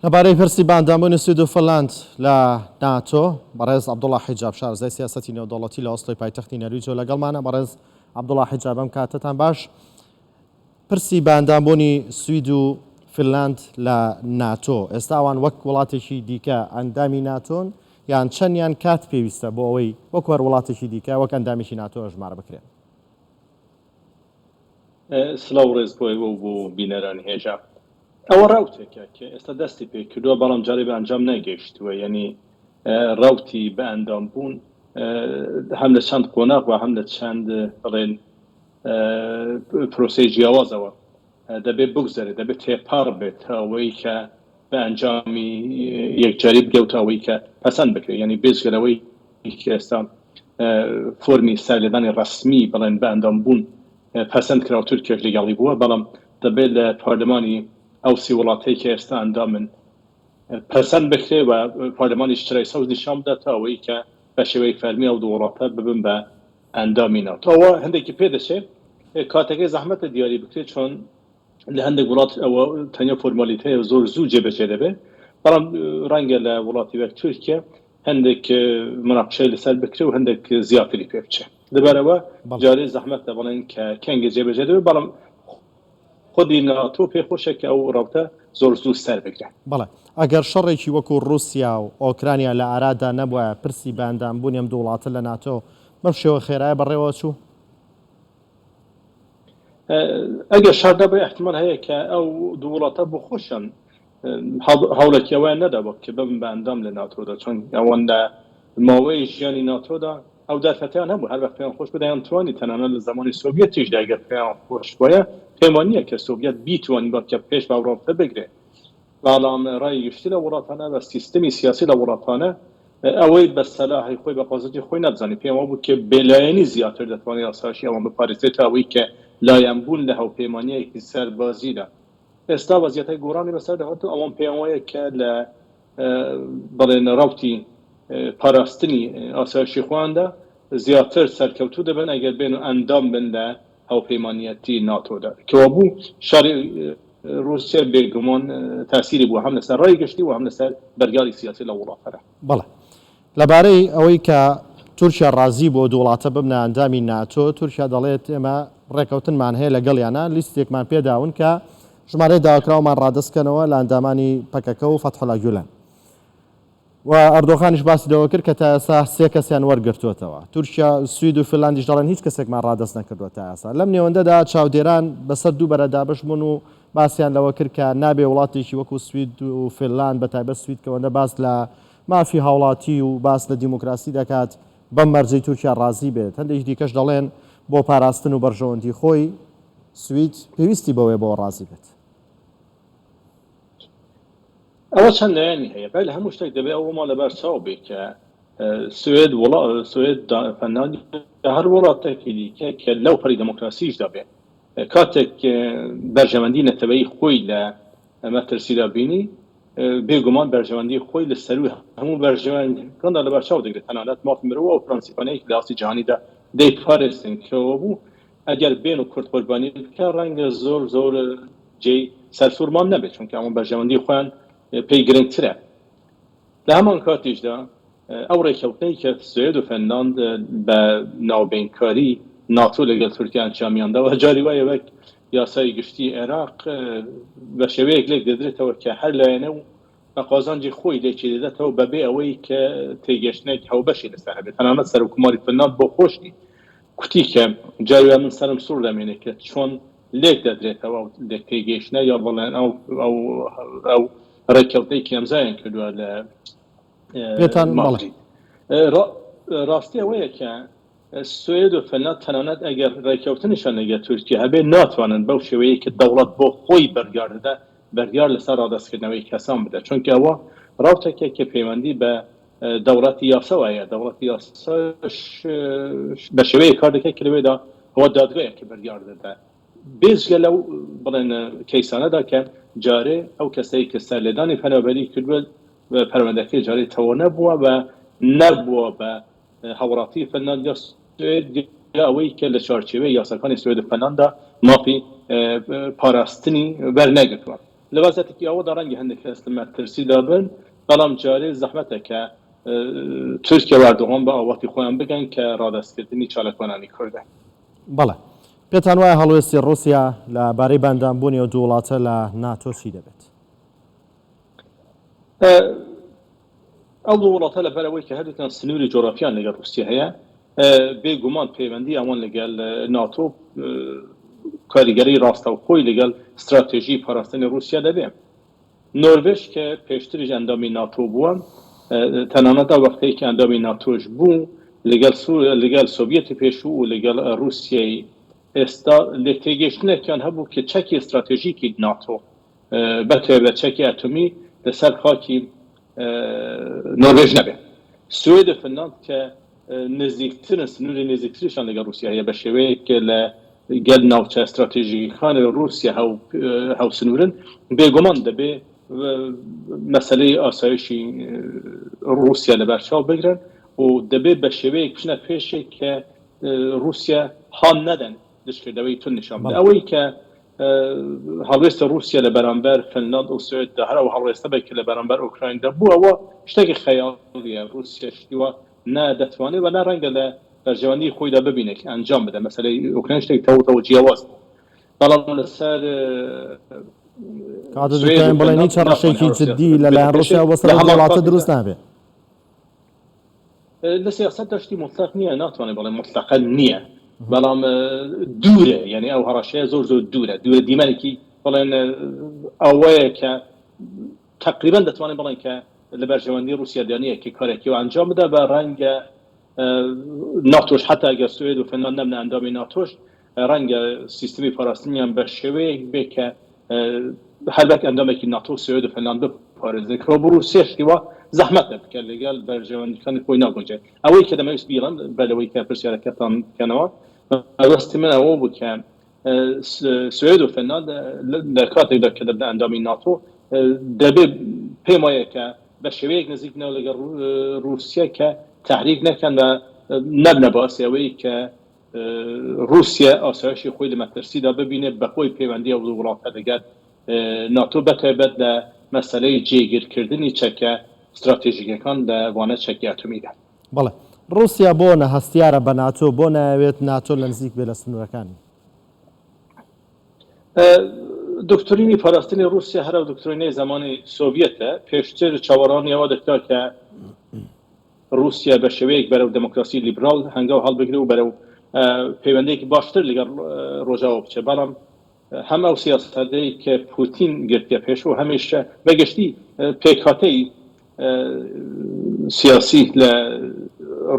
لەبارەی پرسی باندامبوونی سوید و فنلاند لە ناتۆ بەڕێز عەبدوڵڵا حیجاب شارەزای سیاسەتی نێودەوڵەتی لە ئۆسلۆی پایتەختی نەرویجۆ لەگەڵمانە. بەڕێز عەبدوڵڵا حیجاب ئەم کاتتان باش. پرسی باندامبوونی سوید و فنلاند لە ناتۆ ئێستا ئەوان وەک وڵاتێکی دیکە ئەندامی ناتۆن یان چەندیان کات پێویستە بۆ ئەوەی وەک وڵاتێکی دیکە وەک ئەندامیشی ناتۆ ژمارە بکرێن؟ سلااو ڕێز بۆی بۆ بینەرانی هێژا ئەوە ڕاوتێکە کە ئێستا دەستی پێ کردووە بەڵام جارێ بە ئەنجام نەگەیشتووە، یعنی ڕاوتی بە ئەندام بوون هەم لە چەند قۆناغ و هەم لە چەند بڵێن پرۆسەی جیاوازەوە دەبێت بگذەرێت، دەبێت تێپار بێت ئەوەی کە بە ئەنجامی یەکجاری بگەوت ئەوەی کە پەسەند بکرێت، یعنی بێزگەرەوەی کە ئێستا فۆرمی سەرلێدانی ڕەسمی بڵێن بە ئەندام بوون پەسەند کراوە تورکیەش لەگەڵی بووە، بەڵام دەبێت لە پارلەمانی ئەو سی وڵاتەی کە ئێستا ئەندامن پەسەند بکرێ و پارلەمانی شترای سەوز نیشان بدات ئەوەی کە بە شێوەی فەرمی ئەو دوو وڵاتە ببن بە ئەندامی ناتۆ. ئەوە هەندێکی پێدەچێت کاتێکی زەحمەتە دیاری بکرێت، چۆن لە هەندێک وڵات ئەوە تەنیا فۆرمالیتەیە زۆر زوو جێبەجێ دەبێت، بەڵام ڕەنگە لە وڵاتی وەک تورکیا هەندێک مناقشەی لەسەر بکرێ و هەندێک زیاتری پێ بچێت. لەبەرەوە جارێ زەحمەتە بڵێن کە کەنگە جێبەجێ دەبێت، بەڵام خودی ناتۆ پێخۆشە کە ئەو ڕاوتە زۆر زوو سەر بگرێت. بەڵێ ئەگەر شەڕێکی وەکو رووسیا و ئۆکرانیا لە ئارادا نەبووە پرسی باندامبوونی ئەم دوو وڵاتە لە ناتۆ بەم شێوە خێرایە بەڕێوە چوو؟ ئەگەر شاردا بە احتیمال هەیە کە ئەو دوو وڵاتە بۆ خۆشن هەوڵێکی ئەویان نەدابوو کە ببن بە ئەندام لە ناتۆدا، چۆن ئەوەن لە ماوەی ژیانی ناتۆدا ئەو دەرفەتیان هەبوو، هەر وەک پێیان خۆش بدەیان توانی تەنانەت لە زمانی سۆڤیەتیشدا ئەگەر پێیان خۆش بووە پێم وانییە کە سۆڤیەت بیتوانی بەڵکە پێش بە ئەوڕۆپە بگرێت، بەڵام ڕای گشتی لە وڵاتانە بە سیستەمی سیاسی لە وڵاتانە ئەوەی بە سەلاحی خۆی بە قازەتی خۆی نەبزانێت. پێم وابوو کە بێلایەنی زیاتر دەتوانێت ئاساشی ئەوان بپارێزێت ئەوەی کە لایەنبوون لە هەوپەیمانیەکی سەربازیدا. ئێستا وەزیەتەی گۆڕانی بەسەر دەهات و ئەوان پێیان وایە کە لە بڵێن ڕاوتی پاراستنی ئاسایشی خۆیاندا زیاتر سەرکەوتوو دەبن ئەگەر بێن و ئەندام بن لە هەوپەیمانیەتی ناتۆدا، کەوا بوو شاری رووسیا بێگومان تاسیری بووە هەم لەسەر ڕای گشتی و هەم لەسەر بەرگاری سیاسی لە وڵاتەدا. بەڵێ لەبارەی ئەوەی کە تورکیا ڕازی بۆ دوو وڵاتە ببنە ئەندامی ناتۆ، تورکیا دەڵێت ئێمە ڕێکەوتنمان هەیە لەگەڵیانە، لیستێکمان پێداون کە ژمارەی داواکراومان ڕادەستکەنەوە لە ئەندامانی پەکەکە و فەتحوڵا گوولان و ئەردۆغانیش باسی دەوە کرد کە تا ئێستا 3 کەسیان وەرگرتووەتەوە. تورکیا سوید و فنلاندیش دەڵێن هیچ کەسێکمان ڕادەست نەکردووە تا ئێستا. لەم نێوەندەدا چاودێران بەسەر دوو بەرەدابش بوون و باسییان لەوە کرد کە نابێ وڵاتێکی وەکو سوید و فنلاند بەتایبەت سوید کەوەندە باس لە مافی هاوڵاتی و باس لە دیموکراسی دەکات بەم مەرجەی تورکیا ڕازی بێت. هەندێک دیکەش دەڵێن بۆ پاراستن و بەرژەوەندی خۆی سوید پێویستی بەوەی بۆ ڕازی بێت. ئەوە چەند لایەنی هەیە، بەل هەموو شتێک دەبێت ئەوەمان لەبەر چاو بێت کە سوێد فەنلاند هەر وڵاتێکی دیکە کە لەو پەری دەموکراسیش دەبێت کاتێک بەرژەوەندی نەتەوەیی خۆی لە مەترسیدا بینی بێگومان بەرژەوەندی خۆی لە سەروی هەموو بەرژەوەندەکاندا لەبەر چاو دەگرێت، تەنانەت مافی مرۆڤ و پرەنسیپانەیەکی لە ئاستی جیهانیدا دەیپارێزن کەەوە بوو ئەگەر بێن و کورد قوربانی بکە ڕەنگە زۆر زۆر جێی سەرسوورمان نەبێت، چونکە ئەوان بەرژەوەندی خۆیان پێی گرنگترە. لە هەمان کاتیشدا ئەو ڕێکەوتەی کە سوێد و فنلاند بە ناوبینکاری ناتۆ لەگەڵ تورکیا ئەنجامیانداوە جاری وایە وەک یاسای گشتی عێراق بە شێوەیەک لێک دەدرێتەوە کە هەر لایەنە و بە قازانجی خۆی لێکی دێدێتەوە بەبێ ئەوەی کە تێگەشتنێک هەوبەشی لەسەر هەبێت. تەنانەت سەرۆکوماری فنلاند بۆ خۆشی کوتی کە جاری وایە من سەرم سوور دەمێنێت کە چۆن لێک دەدرێتەوە لێک تێگەشتنە یا بڵێن ئەو ڕێکەوتەی کە ئەمزایان کردووە لە ماڵی. ڕاستی ئەوەیە کە سوێد و فنلاند تەنانەت ئەگەر ڕێکەوتنیشان لەگەڵ تورکیا هەبێ ناتوانن بەو شێوەیە کە دەوڵەت بۆ خۆی بەرگار دەدا بەرگار لەسەر ڕادەستکردنەوەی کەسان بدات، چونکە ئەوە ڕاوتێکە کە پەیوەندی بە دەوڵەتی یاساوایە، دەوڵەتی یاساش بە شێوەیە کار دەکات کە لەوێدا ئەوە دادگایە کە بەرگار دەدا بێزگە لەو بڵێن کەیسانەدا کە جارێ ئەو کەسەی کە سەرلێدانی پەنابەری کردووە پەروەندەکەی جارێ تەواو نەبووە و نەبووە بە هاوڕاتی فنلاند یا سوێد یا ئەوەی کە لە چارچێوەی یاساکانی سوێد و فنلاندا مافی پاراستنی بەرنەگرتووە. لەوازەتێکی ئەوەدا ڕەنگی هەندێک کەس لە مەترسیدا بن بەڵام جارێ زەحمەتە کە تورکیا وردوغان بە ئاواتی خۆیان بگەن کە ڕادەستکردنی چالەکوانانی کوردە. بەڵێ پێتان وایە هەڵوێستی رووسیا لەبارەی بەندامبوونی و دوو وڵاتە لە ناتۆ چی دەبێت؟ ئەو دوو وڵاتە لەبەرەوەی کە هەردووکیان سنووری جۆرافیان لەگەڵ رووسیا هەیە بێگومان پەیوەندی ئەوان لەگەڵ ناتۆ کاریگەری ڕاستەوخۆی لەگەڵ استراتێژی پاراستنی رووسیا دەبێت. نۆروێژ کە پێشتریش ئەندامی ناتۆ بووە تەنانەت وەختەیە کە ئەندامی ناتۆش بوو لەگەڵ سۆڤیەتی پێشوو و لەگەڵ رووسیای ئێستا لێ تێگەیشتنێکیان هەبوو کە چەکی استراتێژیکی ناتۆ بەتایبەت چەکی ئەتۆمی لەسەر خاکی نۆروێژ نەبێت. سوێد و فنلاند کە نزیکترن سنووری نزیکتریشان لەگەڵ رووسیا هەیە بە شێوەیەک کە لە گەل ناوچە استراتێژیەکانی رووسیا هەوسنوورن بێگومان دەبێ مەسەلەی ئاسایشی رووسیا لە بەرچاو بگرن و دەبێت بە شێوەیەک بچنە پێشێک کە رووسیا هان نەدەن دشکردەوەی تون نیشان بدەن. ئەوەی کە هەڵوێستە رووسیا لە بەرامبەر فنلاند و سوێددا هەر هەڵوێستە بێت کە لە بەرامبەر ئوکرایندا بوو ئەوە شتێکی خەیاڵیە رووسیا شتیوە نادەتوانێت و نا ڕەنگە لە بەرژەوەندی خۆیدا ببینێت ئەنجام بدە مەسەلەی ئوکراین شتێک تەواو جیاواز بەڵام لەسەر کاتتان بڵێن هیچ ڕەشێکی جدی لەلایەن رووسیا وەسەر وڵاتە دروست نابێت. لە سیاسەتدا شتی مطلق نییە ناتوانێت بڵێن مطلقا نییە بەڵام دوورە یعنی ئەو هەڕەشەیە زۆر دوورە دیمەنێکی بڵێن ئەوەیە کە تقریبا دەتوانێت بڵێن کە لە بەرژەوەندی رووسیا دانیە کە کارێکی و ئەنجام بدە بە ڕەنگە ناتۆش حتا ئەگەر سوێد و فنلاند نەبنە ئەندامی ناتۆش ڕەنگە سیستمی پاراستنیان بە شێوەیەک بێ کە هەربەک ئەندامێکی ناتۆ سوێد و فنلاند بپارێزێتەوە بۆ رووسیاشتیوە زەحمەتە بکە لەگەڵ بەرژەوەندیەکانی خۆی ناگونجێت. ئەوەی کە دەمەویست بیڵن بەلەوەی کە پرسیارەکەتان بکەنەوە ئەوەستی من ئەوە بوو کە سوێد و فنلاند لە کاتێکدا کە دەبنە ئەندامی ناتۆ دەبێت پێم وایە کە بە شێوەیەک نزیکنەوە لەگەڵ رووسیا کە تحریک نەکەن و نەبنە باسی ئەوەی کە رووسیا ئاسایشی خۆی لە مەترسیدا ببینێت بە خۆی پەیوەندی ئەو وڵاتە لەگەڵ ناتۆ بەتایبەت لە مەسەلەی جێگیرکردنی چەکە استراتێژیکەکان لە وانە چەکی ئەتۆمیدا. بەڵێ رووسیا بۆ نەهەستیارە بە ناتۆ بۆ ناوێت ناتۆ لە نزیک بێ لە سنوورەکانی دکتۆرینی پاراستنی رووسیا هەرە دکتۆرینەی زمانی سۆڤیەتە پێشتر چاوەڕانی ئەوە دەکرا کە رووسیا بە شێوەیەک بەرەو دموکراسی لیبرال هەنگاو هەڵبگرێ و بەرەو پەیوەندێکی باشتر لەگەڵ ڕۆژاوە بچێ بەڵام هەم ئەو سیاسەتەی کە پوتین گرتیە پێش و هەمیشە بەگشتی پێکهاتەی سیاسی لە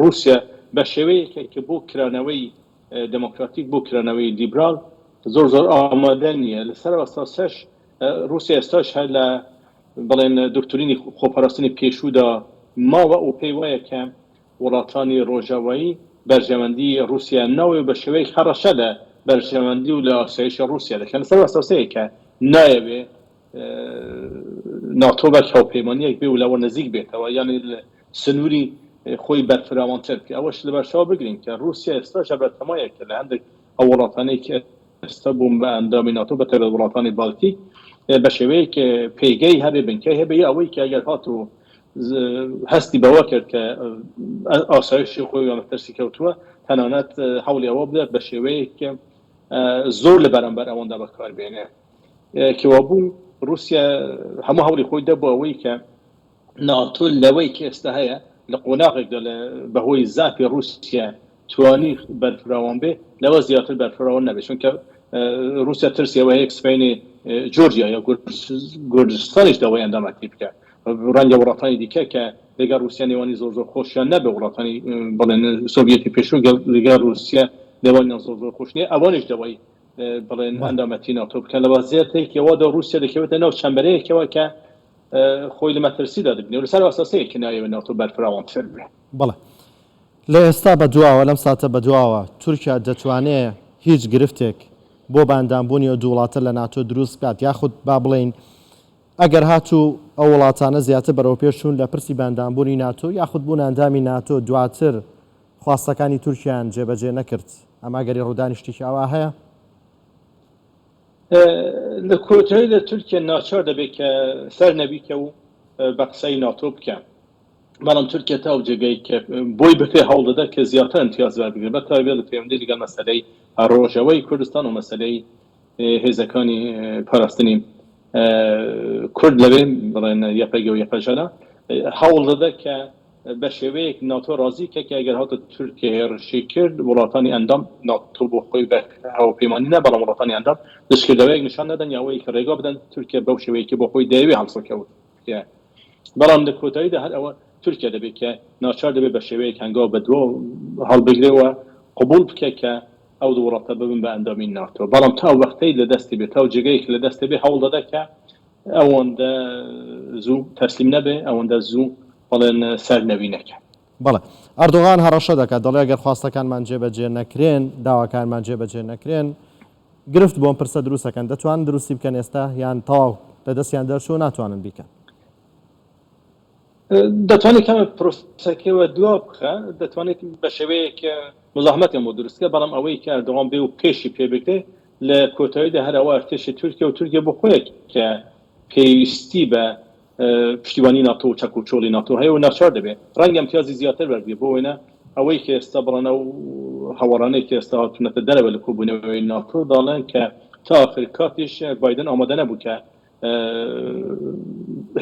رووسیا بە شێوەیەکە کە بۆ کرانەوەی دموکراتیک بۆ کرانەوەی لیبرال زۆر ئامادە نییە لەسەر ئەساسەش رووسیا ئێستاش هەر لە بڵێن دکتۆرینی خۆپاراستنی پێشوودا ماوە و پێی وایە کە وڵاتانی ڕۆژاوایی بەرژەوەندی رووسیا ناوێ بە شێوەیەک هەڕەشە لە بەرژەوەندی و لە ئاسایشی رووسیا دەکەن لەسەر ئەساسەیە کە نایەوێ ناتۆ بە هاوپەیمانیەک بێ و لەوە نزیک بێتەوە یانی سنووری خۆی بەرفراوانتر بکە ئەوەش لە بەرچاو بگرین کە رووسیا ئێستاش بەرتەمایە کە لە هەندێک ئەو وڵاتانەی کە ئێستا بووم بە ئەندامی ناتۆ بەتایبەت وڵاتانی بالتیک بە شێوەیەک پێگەی هەبێ بنکەی هەبێ ئەوەی کە ئەگەر هات و هەستی بەوە کرد کە ئاسایشی خۆی و مەترسی کەوتووە تەنانەت هەوڵی ئەوە بدات بە شێوەیەک زۆر لە بەرامبەر ئەوەندا بەکاربێنێ کەوا بوو رووسیا هەموو هەوڵی خۆی دەبوو ئەوەی کە ناتۆ لەوەی کە ئێستا هەیە لە قۆناغێکدا بەهۆی زاپی رووسیا توانی بەرفراوان بێ لەوە زیاتر بەرفراوان نەبێت چونکە رووسیا ترسیەوە هەیە سپینی جۆرجیا یا گورجستانیش داوای ئەندامەتی بکە ڕەنگە وڵاتانی دیکە کە لەگەڵ رووسیا نێوانی زۆر خۆشیان نەبێ وڵاتانی بڵێن سۆڤیەتی پێشوو لەگەڵ رووسیا نێوانیان زۆر خۆش نییە ئەوانش داوای بڵێن ئەندامەتی ناتۆ بکەن لە وەزیەتێکەوەدا رووسیا دەکەوێتە ناو چەمبەرەیەکەوە کە خۆی لە مەترسیدا دەبینێ و لەسەر ئاساسەیە کە ناوێت ناتۆ بەرفراوانتر بێ. بەڵێ لە ئێستا بەدواوە لەم ساتە بەدواوە تورکیا دەتوانێت هیچ گرفتێک بۆ بەندامبوونی و دوو وڵاتە لە ناتۆ دروست بکات یاخود با بڵێن ئەگەر هاتوو ئەو وڵاتانە زیاتر بەرەو پێشون لە پرسی بەندامبوونی ناتۆ یاخود بوون ئەندامی ناتۆ دواتر خواستەکانی تورکیان جێبەجێ نەکرد ئەما گەری ڕوودانی شتێکی ئەوە هەیە؟ لە کۆتایی لە تورکیا ناچار دەبێت کە سەر نەبیکە و بە قسەی ناتۆ بکە بەڵام تورکیا تا ئەو جێگەی کە بۆی بکرێ هەوڵ دەدا کە زیاتر امتیاز وەربگرێت بە تایبەت لە پەیوەندی لەگەڵ مەسەلەی ڕۆژەوەی کوردستان و مەسەلەی هێزەکانی پاراستنی کورد لەوێ بڵێن یەپەگە و یەپەژەرە هەوڵ دەدا کە بە شێوەیەک ناتۆ ڕازی کە ئەگەر هاتە تورکیا هێرشی کرد وڵاتانی ئەندام ناتۆ بۆ خۆی بە هاوپەیمانی نە بەڵام وڵاتانی ئەندام دەستکردەوەیەک نیشان دەدەن یاوەی کە ڕێگا بدەن تورکیا بەو شێوەیەکی بۆ خۆی دەیەوێ هەڵسەکەوت بەڵام لە کۆتاییدا هەر ئەوە تورکیا دەبێت کە ناچار دەبێت بە شێوەیەک هەنگاو بە دووە هەڵبگرێەوە قبول بکە کە ئەو دوو وڵاتە ببن بە ئەندامی ناتۆ بەڵام تا وەختەی لە دەستی بێت تا جێگەیەک لە دەستی بێ هەوڵ دەدا کە ئەوەندە زوو تەسلیم نەبێ ئەوەندە زوو بەڵێن سەر نەوی نەکە بەڵێ ئەردوغان هەڕەشە دەکات دەڵێ ئەگەر خواستەکانمان جێبەجێ نەکرێن داواکانمان جێبەجێ نەکرێن گرفت بۆم پرسە دروستەکەن دەتوان دروستی بکەن ئێستا یان تەواو لەدەستیان دەرچوو ناتوانن بیکەن دەتوانێت کەمە پرۆسەکەوە دوا بخە دەتوانێت بە شێوەیەک مزاحمەتیان بۆ دروستکە بەڵام ئەوەی کە ئەردوغان بێ و پێشی پێ بکرێ لە کۆتاییدا هەر ئەوە ئەرتێشی تورکیا و تورکیا بۆ خۆیەک کە پێویستی بە پشتیوانی ناتۆ و چەک و چۆڵی ناتۆ هەیە و ناچار دەبێت ڕەنگە امتیازی زیاتر وەربێ بۆ وێنە ئەوەی کە ئێستا بڕەنە و هەوەڕانەی کە ئێستا هاتوونەتە دەرەوە لە کۆبوونەوەی ناتۆ داڵێن کە تا آخر کاتیش بایدن ئامادە نەبوو کە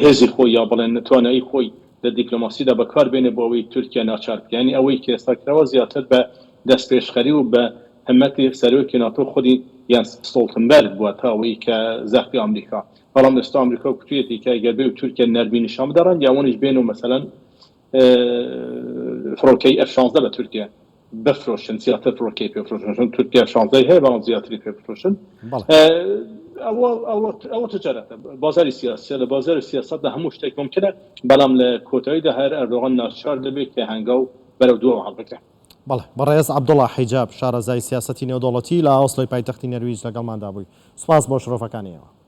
هێزی خۆی یا بڵێن توانایی خۆی لە دیپلۆماسیدا بەکار بێنێ بۆ ئەوەی تورکیا ناچار بکە یعنی ئەوەی کە ئێستا کراوە زیاتر بە دەستپێشخەری و بە هەمەتی سەرۆکی ناتۆ خودی یان ستۆڵتنبەرگ بووە تا ئەوەی کە زەختی ئەمریکا بەڵام ئێستا ئەمریکا کوتوویەتی کە ئەگەر بێ و تورکیا نەرمی نیشان بدەڕن یاوانش بێن و مەسەلەن فڕۆکەی F-16 بە تورکیا بفرۆشن زیاتر فڕۆکەی پێفرۆشن تورکیا F-16 هەیە بەڵام زیاتری پێ بفرۆشن ئەوە تجارەتە بازاری سیاسی لە بازاری سیاست لە هەموو شتێک ممکنە بەڵام لە کۆتاییدا هەر ئەردوغان ناچار دەبێت کە هەنگاو بەرەو دووە هەڵبکە بەڵێ بەڕێز عەبدوڵڵا حیجاب شارەزای سیاسەتی نێودەوڵەتی لە ئۆسلۆی پایتەختی نەرویج لەگەڵماندا بووی سوپاس بۆ شرۆفەکانیەوە